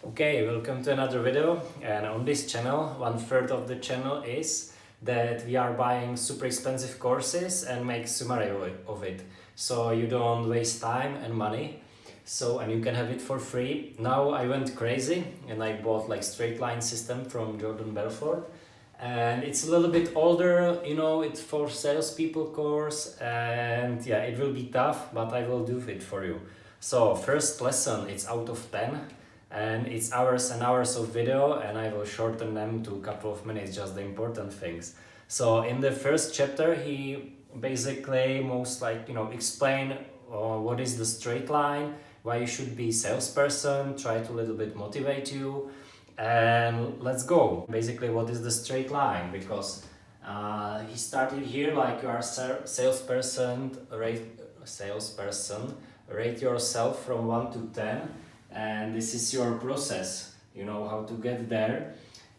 Okay, welcome to another video, and on this channel, 1/3 of the channel is that we are buying super expensive courses and make summary of it, so you don't waste time and money, and you can have it for free. Now I went crazy and I bought like Straight Line System from Ross Belfort, and it's a little bit older, it's for salespeople course, and yeah, it will be tough, but I will do it for you. So first lesson, it's out of 10. And it's hours and hours of video, and I will shorten them to a couple of minutes, just the important things. So in the first chapter, he basically explain what is the straight line, why you should be salesperson, try to a little bit motivate you, and let's go. Basically, what is the straight line? Because he started here like you are salesperson, rate yourself from 1 to 10. And this is your process, how to get there.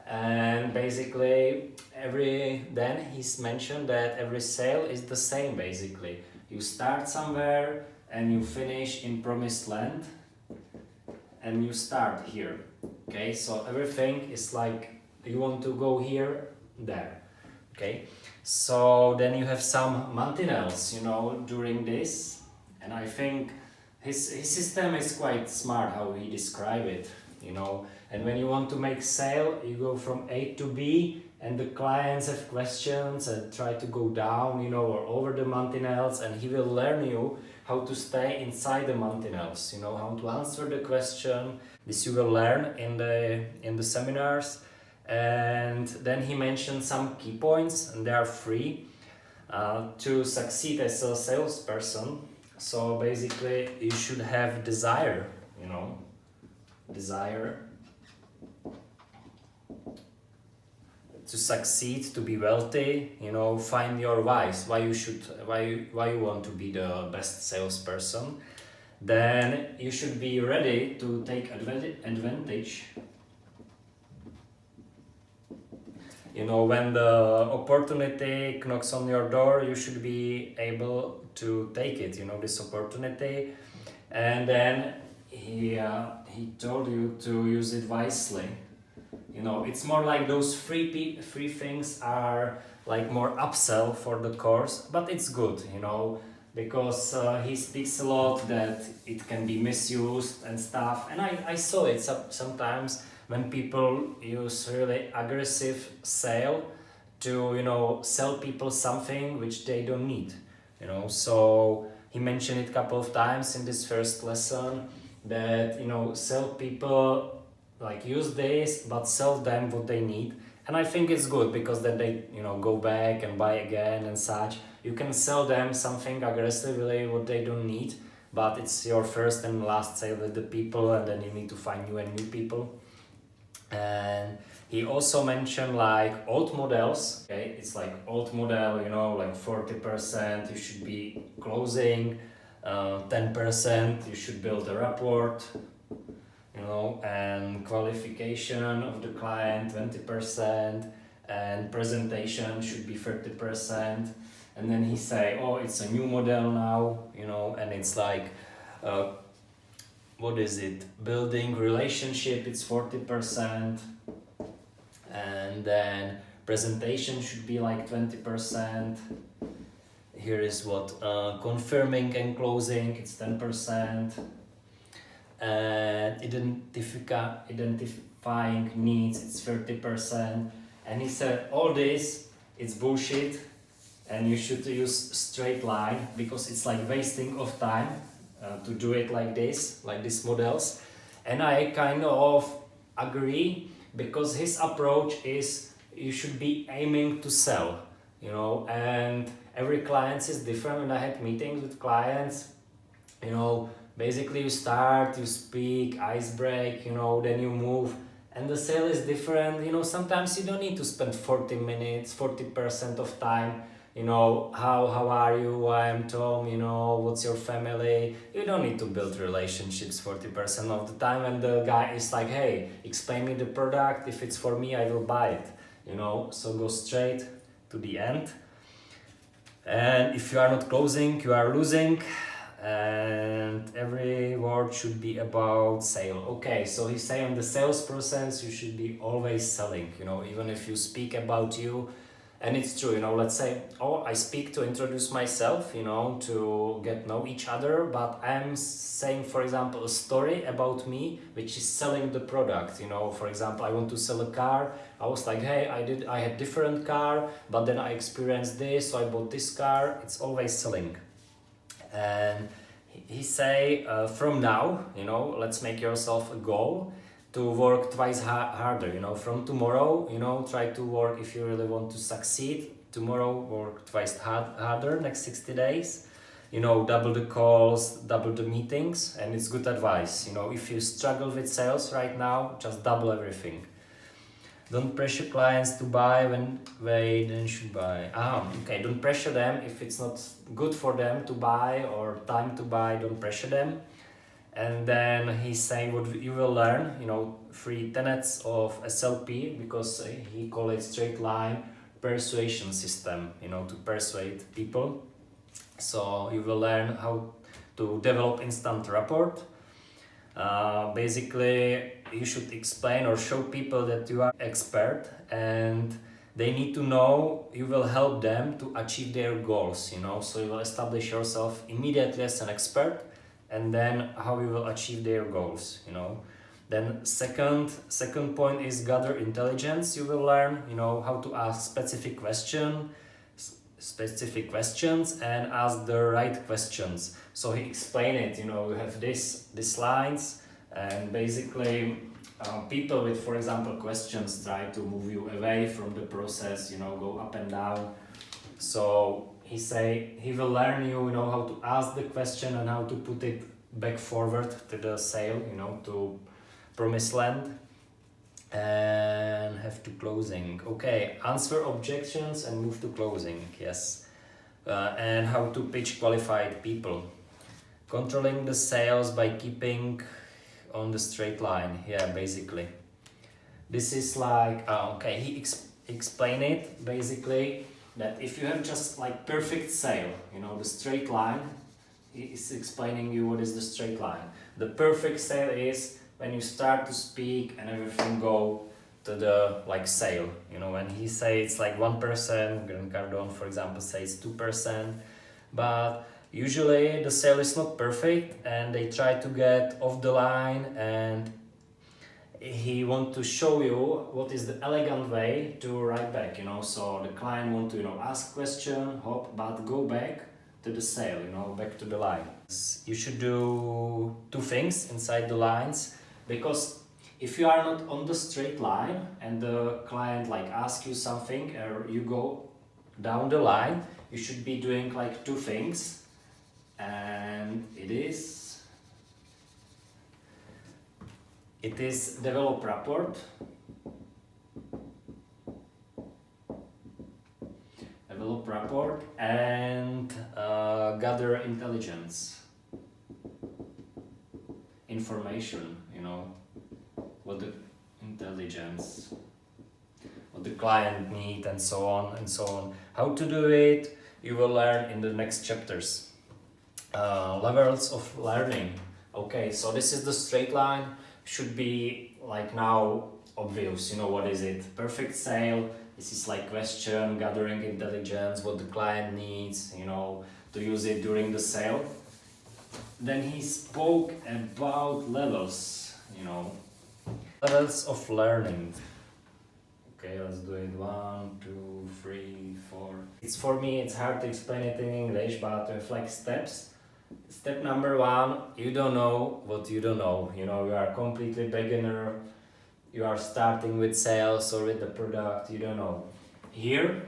And basically then he's mentioned that every sale is the same. Basically you start somewhere and you finish in promised land, and you start here. Okay, so everything is like you want to go here, there. Okay, so then you have some maintenance during this, and I think his system is quite smart how he describe it, and when you want to make sale, you go from A to B, and the clients have questions and try to go down, or over the maintenance, and he will learn you how to stay inside the maintenance, how to answer the question. This you will learn in the seminars. And then he mentioned some key points, and they are free to succeed as a salesperson. So basically you should have desire, desire to succeed, to be wealthy, find your whys, why you want to be the best salesperson. Then you should be ready to take advantage. When the opportunity knocks on your door, you should be able to take it, this opportunity. And then he told you to use it wisely. It's more like those free things are like more upsell for the course, but it's good, because he speaks a lot that it can be misused and stuff. And I saw it sometimes when people use really aggressive sale to sell people something which they don't need. So he mentioned it a couple of times in this first lesson that sell people like use this but sell them what they need. And I think it's good, because then they go back and buy again and such. You can sell them something aggressively what they don't need, but it's your first and last sale with the people, and then you need to find new and new people. And he also mentioned like old models. Okay, it's like old model, like 40% you should be closing, 10% you should build a rapport, and qualification of the client 20%, and presentation should be 30%. And then he say, oh, it's a new model now, and it's like what is it? Building relationship, it's 40%. And then presentation should be like 20%. Here is what confirming and closing, it's 10%. And identifying needs, it's 30%. And he said all this, it's bullshit, and you should use straight line, because it's like wasting of time to do it like these models. And I kind of agree, because his approach is you should be aiming to sell, and every client is different. When I had meetings with clients, basically you start, you speak, ice break, then you move, and the sale is different. Sometimes you don't need to spend 40 minutes, 40% of time, how are you, I'm Tom, what's your family. You don't need to build relationships 40% of the time, and the guy is like, hey, explain me the product, if it's for me I will buy it, so go straight to the end. And if you are not closing, you are losing. and every word should be about sale. Okay, so he's saying the sales process you should be always selling, you know, even if you speak about you. And it's true, you know, let's say, oh, I speak to introduce myself, you know, to get know each other, but I'm saying, for example, a story about me, which is selling the product, you know. For example, I want to sell a car. I was like, hey, I had different car, but then I experienced this, so I bought this car. It's always selling. And he say, from now, you know, let's make yourself a goal to work twice harder, you know, from tomorrow, you know, try to work, if you really want to succeed, tomorrow work twice harder, next 60 days, you know, double the calls, double the meetings, and it's good advice, you know, if you struggle with sales right now, just double everything. Don't pressure clients to buy when they then should buy. Okay, don't pressure them if it's not good for them to buy or time to buy, don't pressure them. And then he's saying what you will learn, you know, 3 tenets of SLP, because he call it Straight Line Persuasion System, you know, to persuade people. So you will learn how to develop instant rapport. Basically, you should explain or show people that you are expert, and they need to know you will help them to achieve their goals, you know. So you will establish yourself immediately as an expert, and then how you will achieve their goals, you know. Then second point is gather intelligence. You will learn, you know, how to ask specific questions and ask the right questions. So he explained it, you know, you have these lines, and basically people with, for example, questions try to move you away from the process, you know, go up and down. So he will learn you know, how to ask the question and how to put it back forward to the sale, you know, to promised land. And have to closing. Okay, answer objections and move to closing. Yes. And how to pitch qualified people. Controlling the sales by keeping on the straight line. Yeah, basically. This is like, okay, he explained it basically that if you have just like perfect sale, you know, the straight line, he is explaining you what is the straight line. The perfect sale is when you start to speak and everything go to the like sale, you know. When he say it's like 1%, Grant Cardone for example says 2%, but usually the sale is not perfect and they try to get off the line, and he want to show you what is the elegant way to write back, you know. So the client want to, you know, ask question, hop, but go back to the sale, you know, back to the line. You should do 2 things inside the lines, because if you are not on the straight line and the client like asks you something or you go down the line, you should be doing like 2 things, and it is develop rapport, and gather information, you know, what the client need, and so on and so on. How to do it, you will learn in the next chapters. Levels of learning. Okay, so this is the straight line. Should be like now obvious, you know, what is it? Perfect sale. This is like question, gathering intelligence, what the client needs, you know, to use it during the sale. Then he spoke about levels, you know, levels of learning. Okay, let's do it. 1, 2, 3, 4. It's for me, it's hard to explain it in English, but with like steps. Step number 1, you don't know what you don't know. You know, you are completely beginner. You are starting with sales or with the product, you don't know. Here,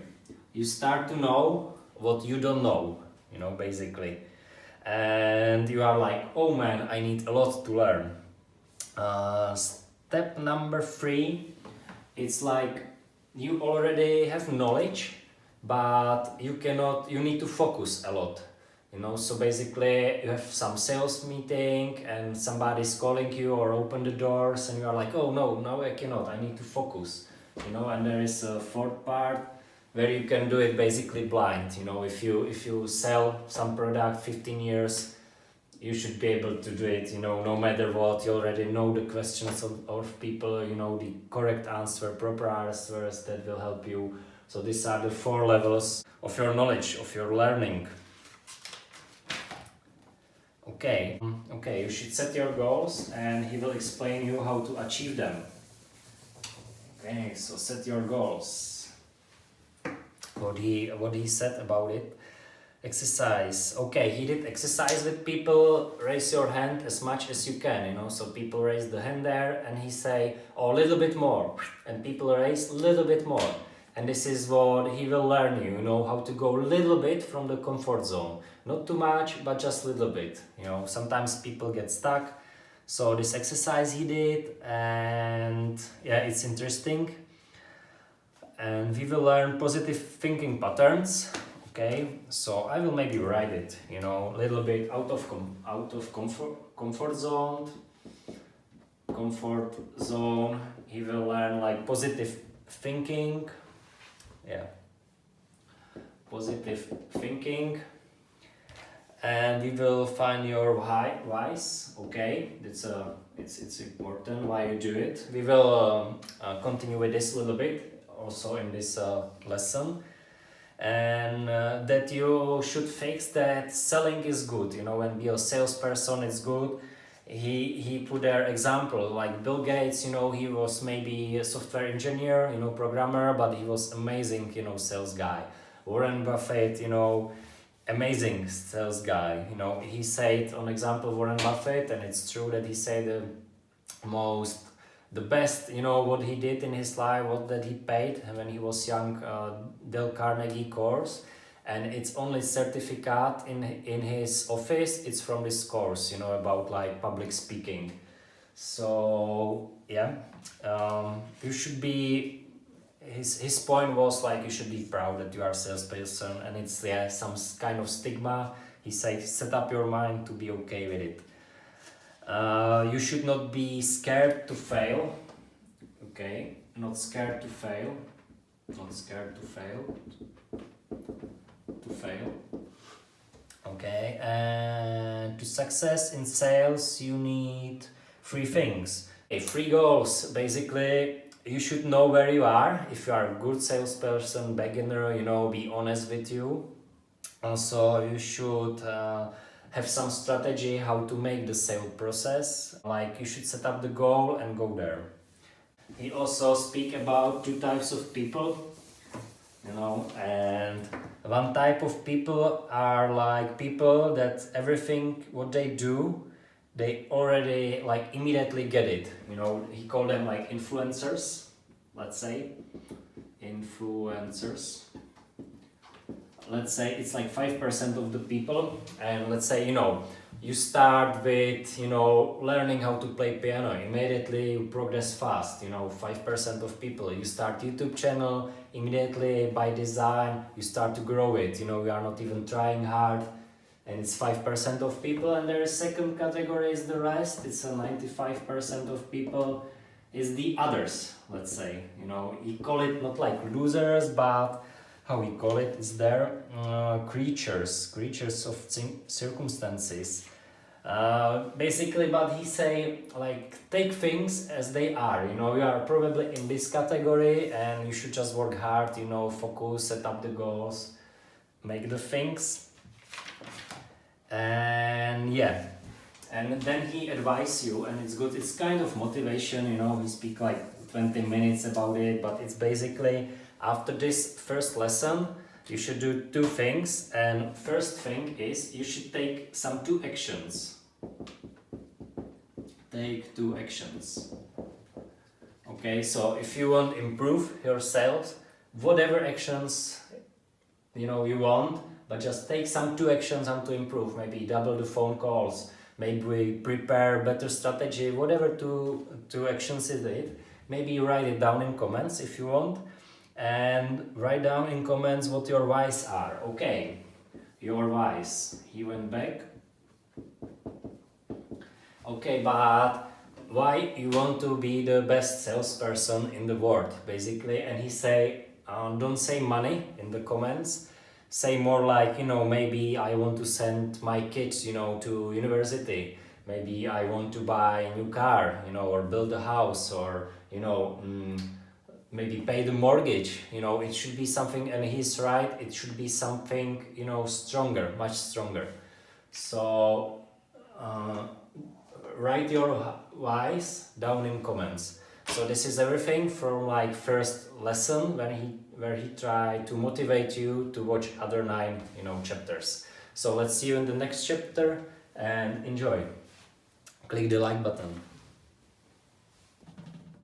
you start to know what you don't know, you know, basically. And you are like, oh man, I need a lot to learn. Step number 3, it's like you already have knowledge, but you need to focus a lot. You know, so basically you have some sales meeting and somebody's calling you or open the doors and you are like, oh no, now I cannot, I need to focus, you know. And there is a 4th part where you can do it basically blind, you know. If you sell some product 15 years, you should be able to do it, you know, no matter what. You already know the questions of people, you know, the correct answer, proper answers that will help you. So these are the 4 levels of your knowledge, of your learning. Okay, you should set your goals and he will explain you how to achieve them. Okay, so set your goals. What he said about it. Exercise. Okay, he did exercise with people. Raise your hand as much as you can, you know. So people raise the hand there and he say, oh, a little bit more. And people raise a little bit more. And this is what he will learn you know, how to go a little bit from the comfort zone. Not too much, but just a little bit. You know, sometimes people get stuck. So this exercise he did, and yeah, it's interesting. And we will learn positive thinking patterns. Okay, so I will maybe write it, you know, a little bit out of comfort zone. Comfort zone. He will learn like positive thinking. Yeah, positive thinking. And we will find your whys. Okay, it's important why you do it. We will continue with this a little bit also in this lesson. And that you should fix that selling is good, you know, when be a salesperson is good. He put their example like Bill Gates, you know, he was maybe a software engineer, you know, programmer, but he was amazing, you know, sales guy. Warren Buffett, you know, amazing sales guy, you know. He said on example Warren Buffett, and it's true that he said the best, you know, what he did in his life, what that he paid when he was young, Dale Carnegie course, and it's only certificate in his office. It's from this course, you know, about like public speaking. So yeah, you should be. His point was like you should be proud that you are a salesperson, and it's some kind of stigma. He said set up your mind to be okay with it. You should not be scared to fail. Okay, not scared to fail. Not scared to fail. To fail. Okay, and to success in sales, you need 3 things. 3 goals. Basically, you should know where you are. If you are a good salesperson, beginner, you know, be honest with you. Also, you should have some strategy how to make the sale process. Like you should set up the goal and go there. He also speak about 2 types of people, you know, and one type of people are like people that everything what they do, they already like immediately get it. You know, he called them like influencers, let's say, influencers. Let's say it's like 5% of the people, and let's say, you know, you start with, you know, learning how to play piano. Immediately you progress fast, you know, 5% of people. You start YouTube channel, immediately by design you start to grow it, you know, we are not even trying hard, and it's 5% of people. And there is second category is the rest. It's a 95% of people is the others, let's say, you know. He call it not like losers, but how we call it is there creatures of circumstances. Basically, but he say like take things as they are, you know. You are probably in this category and you should just work hard, you know, focus, set up the goals, make the things, and yeah. And then he advise you, and it's good, it's kind of motivation, you know. He speak like 20 minutes about it, but it's basically after this first lesson you should do 2 things. And first thing is you should take some 2 actions. Take 2 actions. Okay, so if you want to improve yourself, whatever actions, you know, you want, but just take some 2 actions on to improve. Maybe double the phone calls, maybe prepare better strategy, whatever two actions is it. Maybe you write it down in comments if you want. And write down in comments what your whys are. Okay, your whys. He went back. Okay, but why you want to be the best salesperson in the world, basically? And he say, don't say money in the comments. say more like, you know, maybe I want to send my kids, you know, to university. Maybe I want to buy a new car, you know, or build a house, or, you know, maybe pay the mortgage. You know, it should be something, and he's right, it should be something, you know, stronger, much stronger. So write your whys down in comments. So this is everything from like first lesson where he tried to motivate you to watch other 9, you know, chapters. So let's see you in the next chapter and enjoy. Click the like button.